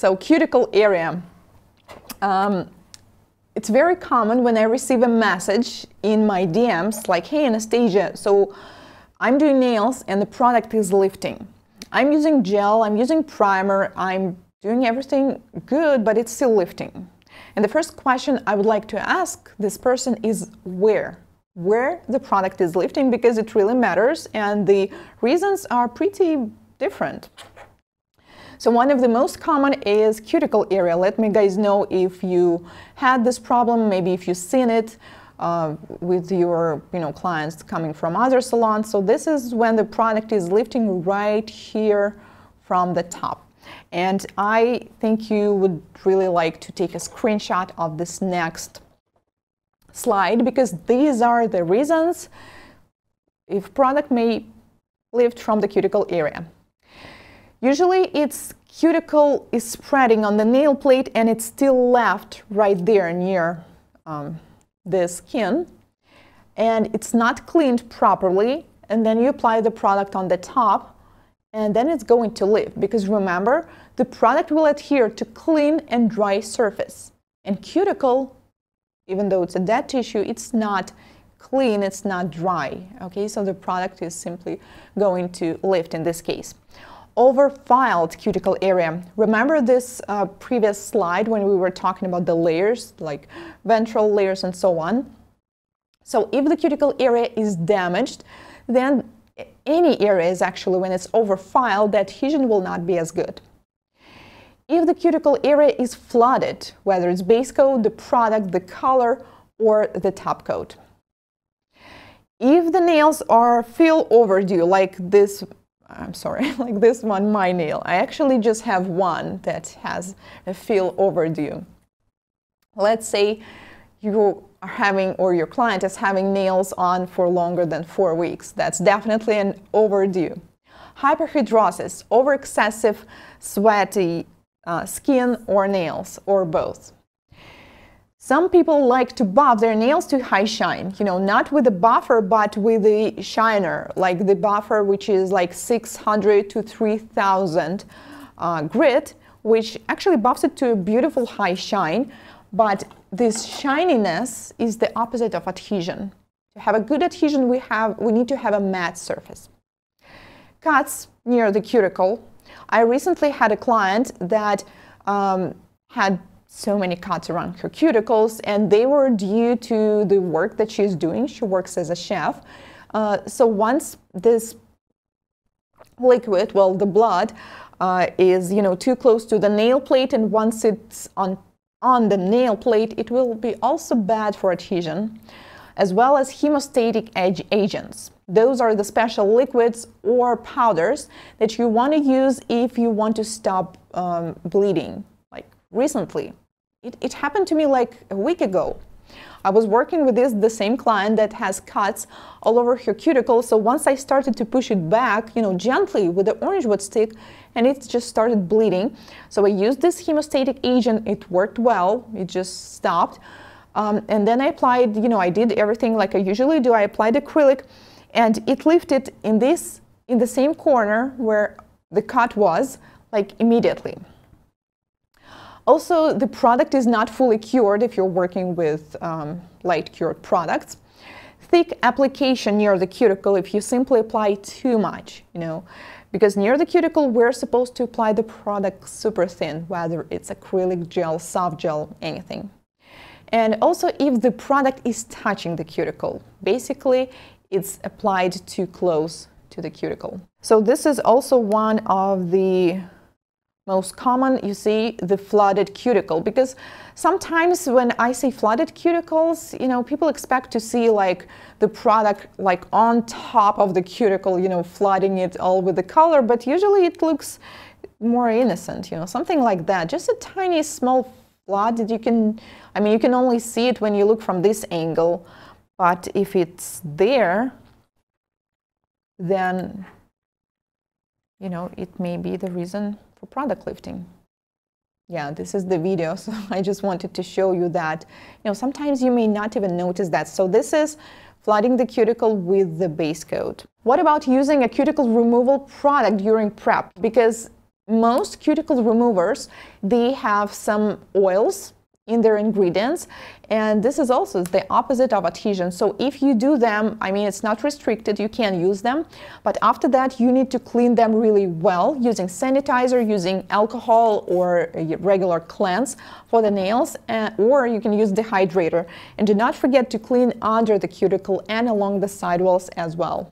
So cuticle area. It's very common when I receive a message in my DMs like, hey Anastasia, so I'm doing nails and the product is lifting. I'm using gel, I'm using primer, I'm doing everything good, but it's still lifting. And the first question I would like to ask this person is where the product is lifting, because it really matters and the reasons are pretty different. So one of the most common is cuticle area. Let me guys know if you had this problem, maybe if you've seen it with your clients coming from other salons. So this is when the product is lifting right here from the top. And I think you would really like to take a screenshot of this next slide, because these are the reasons if product may lift from the cuticle area. Usually it's cuticle is spreading on the nail plate and it's still left right there near the skin, and it's not cleaned properly, and then you apply the product on the top and then it's going to lift, because remember, the product will adhere to clean and dry surface, and cuticle, even though it's a dead tissue, it's not clean, it's not dry. Okay, so the product is simply going to lift in this case. Overfiled cuticle area. Remember this previous slide when we were talking about the layers, like ventral layers and so on? So if the cuticle area is damaged, then any area is actually, when it's overfiled, the adhesion will not be as good. If the cuticle area is flooded, whether it's base coat, the product, the color, or the top coat. If the nails feel overdue, like this, I'm sorry, like this one, my nail. I actually just have one that has a feel overdue. Let's say you are having, or your client is having nails on for longer than 4 weeks. That's definitely an overdue. Hyperhidrosis, over excessive sweaty skin or nails, or both. Some people like to buff their nails to high shine, not with the buffer, but with the shiner, like the buffer, which is like 600 to 3000 grit, which actually buffs it to a beautiful high shine. But this shininess is the opposite of adhesion. To have a good adhesion, we need to have a matte surface. Cuts near the cuticle. I recently had a client that had so many cuts around her cuticles, and they were due to the work that she's doing. She works as a chef. So once this liquid, well, the blood, is too close to the nail plate, and once it's on the nail plate, it will be also bad for adhesion, as well as hemostatic agents. Those are the special liquids or powders that you want to use if you want to stop bleeding. Like recently, it happened to me like a week ago. I was working with the same client that has cuts all over her cuticle. So once I started to push it back, gently with the orange wood stick, and it just started bleeding. So I used this hemostatic agent. It worked well. It just stopped. And then I applied, I did everything like I usually do. I applied acrylic, and it lifted in the same corner where the cut was, like immediately. Also, the product is not fully cured if you're working with light cured products. Thick application near the cuticle if you simply apply too much, because near the cuticle we're supposed to apply the product super thin, whether it's acrylic gel, soft gel, anything. And also if the product is touching the cuticle, basically it's applied too close to the cuticle. So this is also one of the most common, you see, the flooded cuticle, because sometimes when I say flooded cuticles, people expect to see like the product like on top of the cuticle, flooding it all with the color, but usually it looks more innocent, something like that. Just a tiny small flood that you can only see it when you look from this angle, but if it's there, then, it may be the reason for product lifting. Yeah, this is the video, so I just wanted to show you that, sometimes you may not even notice that. So this is flooding the cuticle with the base coat. What about using a cuticle removal product during prep? Because most cuticle removers, they have some oils in their ingredients, and this is also the opposite of adhesion. So if you do them, I mean, it's not restricted, you can use them, but after that you need to clean them really well using sanitizer, using alcohol or a regular cleanse for the nails, or you can use the hydrator. And do not forget to clean under the cuticle and along the sidewalls as well.